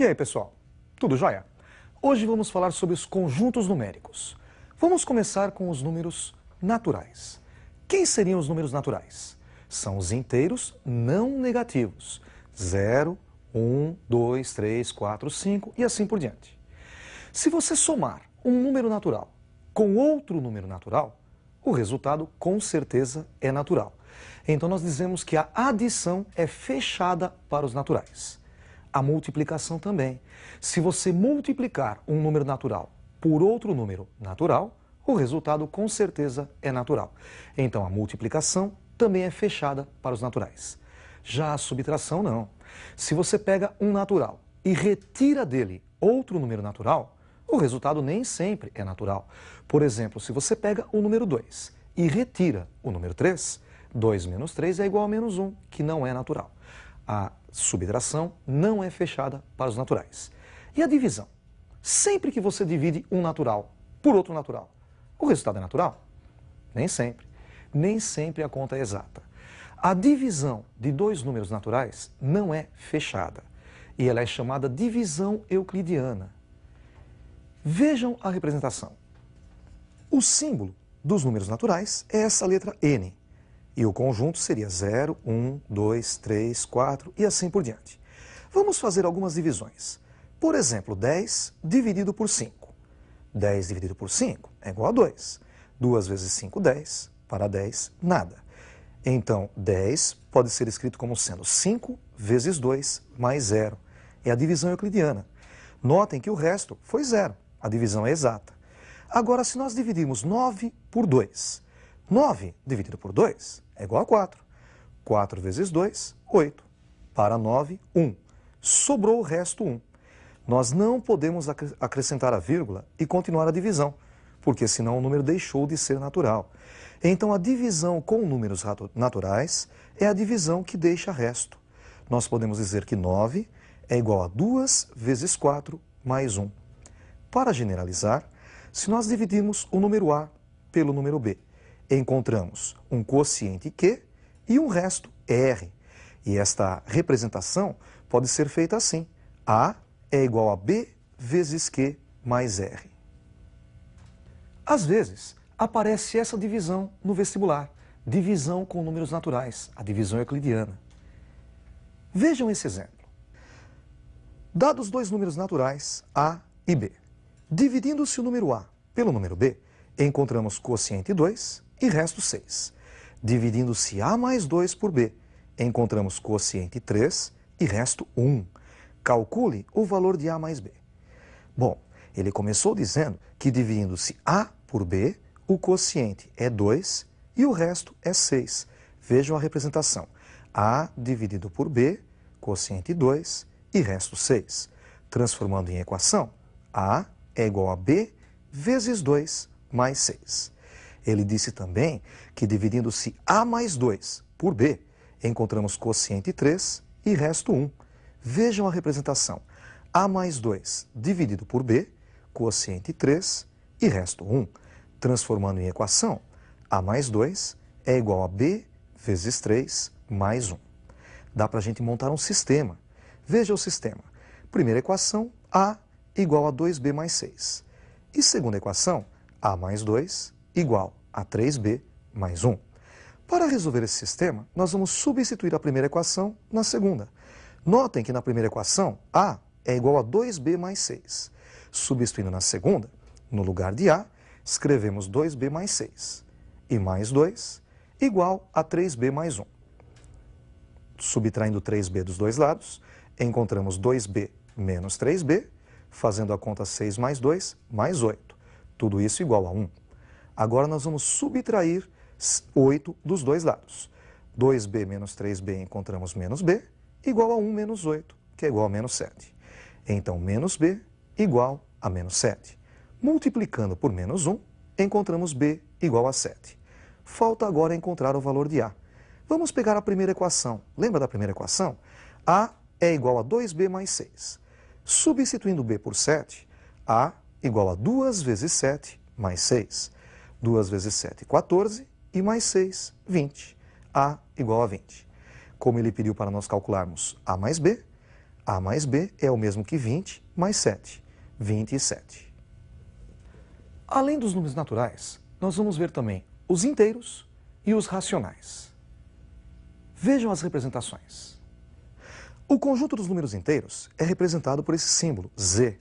E aí, pessoal? Tudo jóia? Hoje vamos falar sobre os conjuntos numéricos. Vamos começar com os números naturais. Quem seriam os números naturais? São os inteiros não negativos. 0, 1, 2, 3, 4, 5 e assim por diante. Se você somar um número natural com outro número natural, o resultado com certeza é natural. Então nós dizemos que a adição é fechada para os naturais. A multiplicação também. Se você multiplicar um número natural por outro número natural, o resultado com certeza é natural. Então a multiplicação também é fechada para os naturais. Já a subtração não. Se você pega um natural e retira dele outro número natural, o resultado nem sempre é natural. Por exemplo, se você pega o número 2 e retira o número 3, 2 menos 3 é igual a menos 1, que não é natural. A subtração não é fechada para os naturais. E a divisão? Sempre que você divide um natural por outro natural, o resultado é natural? Nem sempre. Nem sempre a conta é exata. A divisão de dois números naturais não é fechada. E ela é chamada divisão euclidiana. Vejam a representação. O símbolo dos números naturais é essa letra N. E o conjunto seria 0, 1, 2, 3, 4 e assim por diante. Vamos fazer algumas divisões. Por exemplo, 10 dividido por 5. 10 dividido por 5 é igual a 2. 2 vezes 5, 10. Para 10, nada. Então, 10 pode ser escrito como sendo 5 vezes 2 mais 0. É a divisão euclidiana. Notem que o resto foi 0. A divisão é exata. Agora, se nós dividirmos 9 por 2, 9 dividido por 2 é igual a 4. 4 vezes 2, 8. Para 9, 1. Sobrou o resto 1. Nós não podemos acrescentar a vírgula e continuar a divisão, porque senão o número deixou de ser natural. Então a divisão com números naturais é a divisão que deixa resto. Nós podemos dizer que 9 é igual a 2 vezes 4 mais 1. Para generalizar, se nós dividirmos o número A pelo número B, encontramos um quociente Q e um resto R. E esta representação pode ser feita assim. A é igual a B vezes Q mais R. Às vezes, aparece essa divisão no vestibular. Divisão com números naturais, a divisão euclidiana. Vejam esse exemplo. Dados dois números naturais, A e B. Dividindo-se o número A pelo número B, encontramos quociente 2 e resto 6. Dividindo-se A mais 2 por B, encontramos quociente 3 e resto 1. Calcule o valor de A mais B. Bom, ele começou dizendo que dividindo-se A por B, o quociente é 2 e o resto é 6. Vejam a representação. A dividido por B, quociente 2 e resto 6. Transformando em equação, A é igual a B vezes 2 mais 6. Ele disse também que dividindo-se A mais 2 por B, encontramos quociente 3 e resto 1. Vejam a representação. A mais 2 dividido por B, quociente 3 e resto 1. Transformando em equação, A mais 2 é igual a B vezes 3 mais 1. Dá para a gente montar um sistema. Veja o sistema. Primeira equação, A igual a 2B mais 6. E segunda equação, A mais 2 igual a 3B mais 1. Para resolver esse sistema, nós vamos substituir a primeira equação na segunda. Notem que na primeira equação, A é igual a 2B mais 6. Substituindo na segunda, no lugar de A, escrevemos 2B mais 6. E mais 2 igual a 3B mais 1. Subtraindo 3B dos dois lados, encontramos 2B menos 3B, fazendo a conta 6 mais 2, mais 8. Tudo isso igual a 1. Agora nós vamos subtrair 8 dos dois lados. 2B menos 3B encontramos menos B, igual a 1 menos 8, que é igual a menos 7. Então, menos B igual a menos 7. Multiplicando por menos 1, encontramos B igual a 7. Falta agora encontrar o valor de A. Vamos pegar a primeira equação. Lembra da primeira equação? A é igual a 2B mais 6. Substituindo B por 7, A igual a 2 vezes 7 mais 6. 2 vezes 7, 14, e mais 6, 20. A igual a 20. Como ele pediu para nós calcularmos A mais B, A mais B é o mesmo que 20 mais 7, 27. Além dos números naturais, nós vamos ver também os inteiros e os racionais. Vejam as representações. O conjunto dos números inteiros é representado por esse símbolo, Z.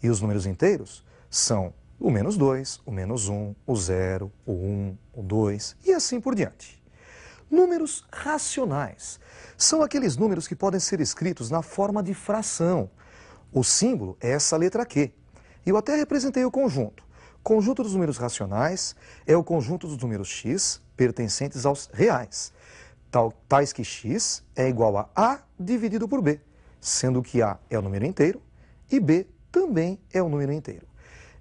E os números inteiros são o menos 2, o menos 1, o 0, o 1, o 2 e assim por diante. Números racionais são aqueles números que podem ser escritos na forma de fração. O símbolo é essa letra Q. Eu até representei o conjunto. O conjunto dos números racionais é o conjunto dos números x pertencentes aos reais, tais que x é igual a dividido por b, sendo que a é o número inteiro e b também é o número inteiro.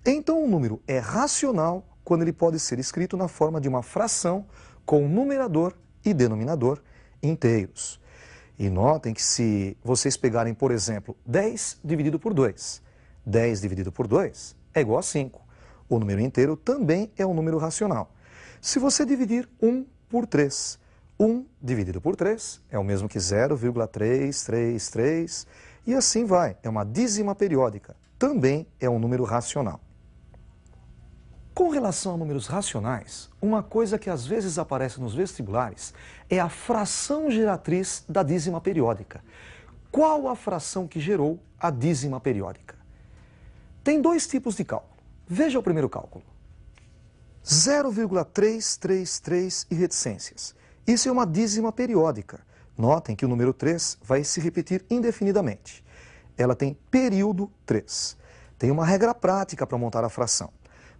Então o número é racional quando ele pode ser escrito na forma de uma fração com numerador e denominador inteiros. E notem que se vocês pegarem, por exemplo, 10 dividido por 2, 10 dividido por 2 é igual a 5. O número inteiro também é um número racional. Se você dividir 1 por 3, 1 dividido por 3 é o mesmo que 0,333 e assim vai. É uma dízima periódica. Também é um número racional. Com relação a números racionais, uma coisa que às vezes aparece nos vestibulares é a fração geratriz da dízima periódica. Qual a fração que gerou a dízima periódica? Tem dois tipos de cálculo. Veja o primeiro cálculo. 0,333 e reticências. Isso é uma dízima periódica. Notem que o número 3 vai se repetir indefinidamente. Ela tem período 3. Tem uma regra prática para montar a fração.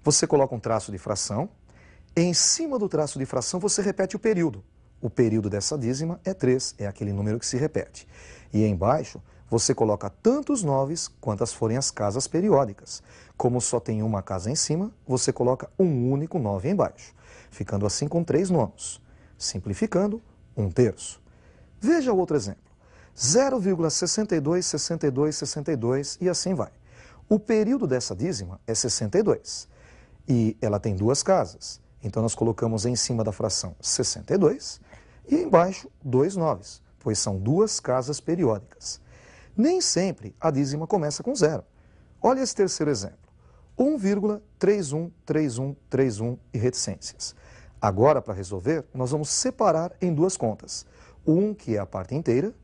Você coloca um traço de fração, em cima do traço de fração você repete o período. O período dessa dízima é 3, é aquele número que se repete. E embaixo você coloca tantos noves quantas forem as casas periódicas. Como só tem uma casa em cima, você coloca um único 9 embaixo, ficando assim com 3 nonos. Simplificando, 1/3. Veja o outro exemplo. 0,626262 e assim vai. O período dessa dízima é 62. E ela tem duas casas. Então nós colocamos em cima da fração 62 e embaixo 2 noves, pois são duas casas periódicas. Nem sempre a dízima começa com 0. Olha esse terceiro exemplo. 1,313131 e reticências. Agora, para resolver, nós vamos separar em duas contas. O 1, que é a parte inteira,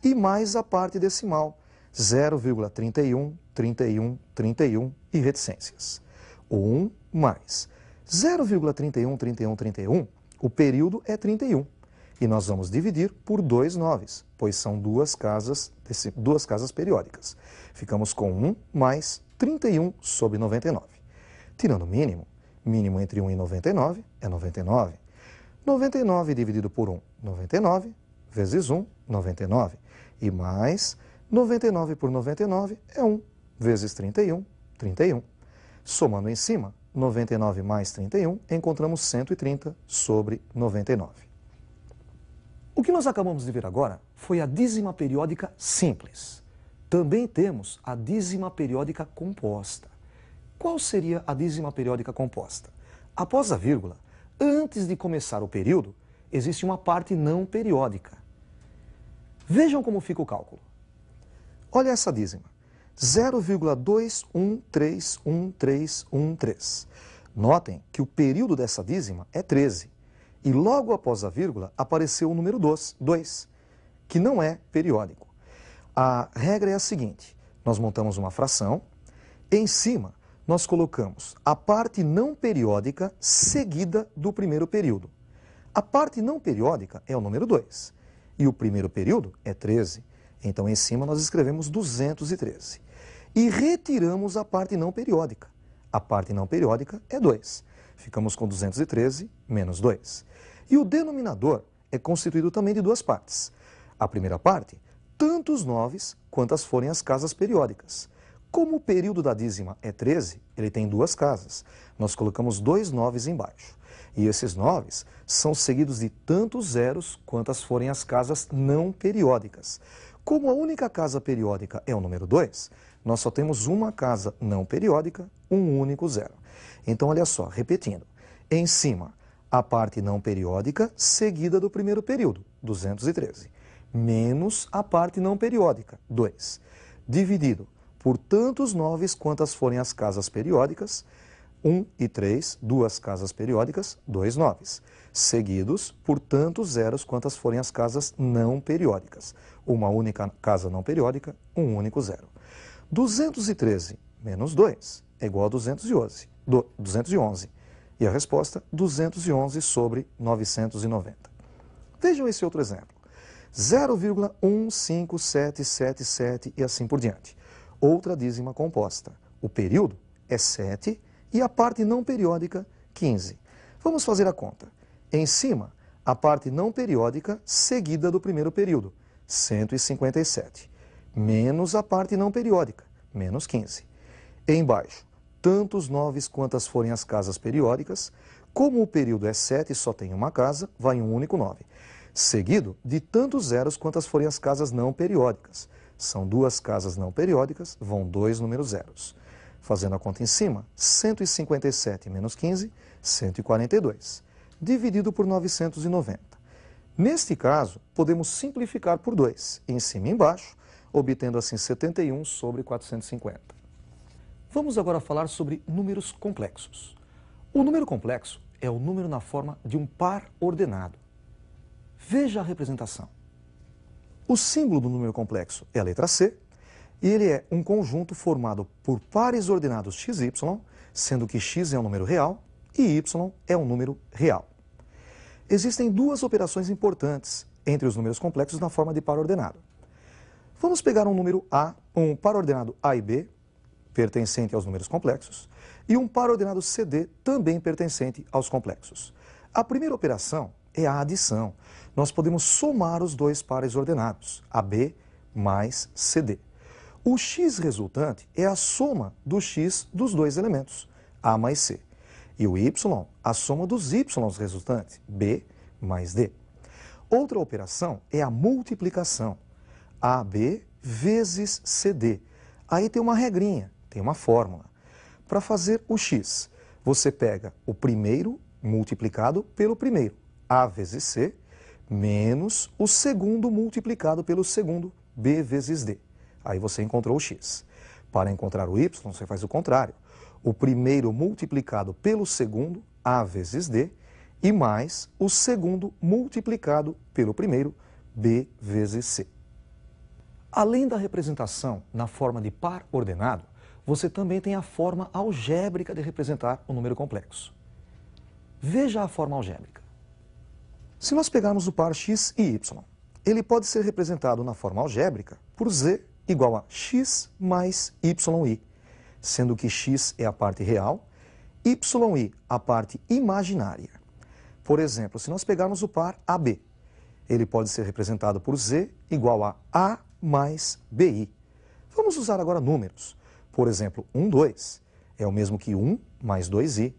e mais a parte decimal, 0,313131 e reticências. O 1 mais 0,313131, o período é 31. E nós vamos dividir por 2 noves, pois são duas casas periódicas. Ficamos com 1 mais 31 sobre 99. Tirando o mínimo, mínimo entre 1 e 99 é 99. 99 dividido por 1, 99, vezes 1, 99. E mais 99 por 99 é 1, vezes 31, 31. Somando em cima, 99 mais 31, encontramos 130 sobre 99. O que nós acabamos de ver agora foi a dízima periódica simples. Também temos a dízima periódica composta. Qual seria a dízima periódica composta? Após a vírgula, antes de começar o período, existe uma parte não periódica. Vejam como fica o cálculo. Olha essa dízima. 0,21311313. Notem que o período dessa dízima é 13. E logo após a vírgula apareceu o número 2, que não é periódico. A regra é a seguinte: nós montamos uma fração, em cima nós colocamos a parte não periódica seguida do primeiro período. A parte não periódica é o número 2 e o primeiro período é 13. Então em cima nós escrevemos 213. E retiramos a parte não periódica. A parte não periódica é 2. Ficamos com 213 menos 2. E o denominador é constituído também de duas partes. A primeira parte, tantos noves quantas forem as casas periódicas. Como o período da dízima é 13, ele tem duas casas. Nós colocamos 2 noves embaixo. E esses noves são seguidos de tantos zeros quantas forem as casas não periódicas. Como a única casa periódica é o número 2, nós só temos uma casa não periódica, um único zero. Então, olha só, repetindo. Em cima, a parte não periódica seguida do primeiro período, 213. menos a parte não periódica, 2, dividido por tantos 9 quantas forem as casas periódicas, 1 e 3, duas casas periódicas, 2 9, seguidos por tantos zeros quantas forem as casas não periódicas, uma única casa não periódica, um único zero. 213 menos 2 é igual a 211. E a resposta, 211 sobre 990. Vejam esse outro exemplo. 0,15777 e assim por diante. Outra dízima composta. O período é 7 e a parte não periódica, 15. Vamos fazer a conta. Em cima, a parte não periódica seguida do primeiro período, 157, menos a parte não periódica, menos 15. Embaixo, tantos 9 quantas forem as casas periódicas, como o período é 7 e só tem uma casa, vai um único 9. Seguido de tantos zeros quantas forem as casas não periódicas. São duas casas não periódicas, vão 2 números zeros. Fazendo a conta em cima, 157 menos 15, 142, dividido por 990. Neste caso, podemos simplificar por 2, em cima e embaixo, obtendo assim 71 sobre 450. Vamos agora falar sobre números complexos. O número complexo é o número na forma de um par ordenado. Veja a representação. O símbolo do número complexo é a letra C, e ele é um conjunto formado por pares ordenados x e y, sendo que x é um número real e y é um número real. Existem duas operações importantes entre os números complexos na forma de par ordenado. Vamos pegar um número A, um par ordenado A e B, pertencente aos números complexos, e um par ordenado CD, também pertencente aos complexos. A primeira operação é a adição. Nós podemos somar os dois pares ordenados, AB mais CD. O x resultante é a soma do x dos dois elementos, A mais C. E o y, a soma dos y resultantes, B mais D. Outra operação é a multiplicação, AB vezes CD. Aí tem uma regrinha, tem uma fórmula. Para fazer o x, você pega o primeiro multiplicado pelo primeiro, A vezes C, menos o segundo multiplicado pelo segundo, B vezes D. Aí você encontrou o x. Para encontrar o y, você faz o contrário. O primeiro multiplicado pelo segundo, A vezes D, e mais o segundo multiplicado pelo primeiro, B vezes C. Além da representação na forma de par ordenado, você também tem a forma algébrica de representar o número complexo. Veja a forma algébrica. Se nós pegarmos o par x e y, ele pode ser representado na forma algébrica por z igual a x mais yi, sendo que x é a parte real, yi a parte imaginária. Por exemplo, se nós pegarmos o par AB, ele pode ser representado por z igual a mais bi. Vamos usar agora números. Por exemplo, 1, 2 é o mesmo que 1 mais 2i.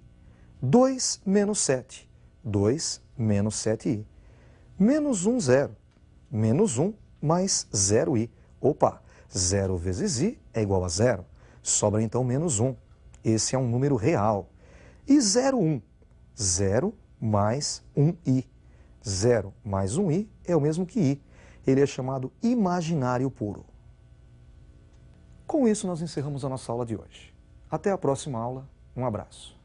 2 menos 7, 2 menos 7i. Menos 1, 0. Menos 1 mais 0i. Opa, 0 vezes i é igual a 0. Sobra então menos 1. Esse é um número real. E 0, 1. 0 mais 1i. 0 mais 1i é o mesmo que i. Ele é chamado imaginário puro. Com isso, nós encerramos a nossa aula de hoje. Até a próxima aula. Um abraço.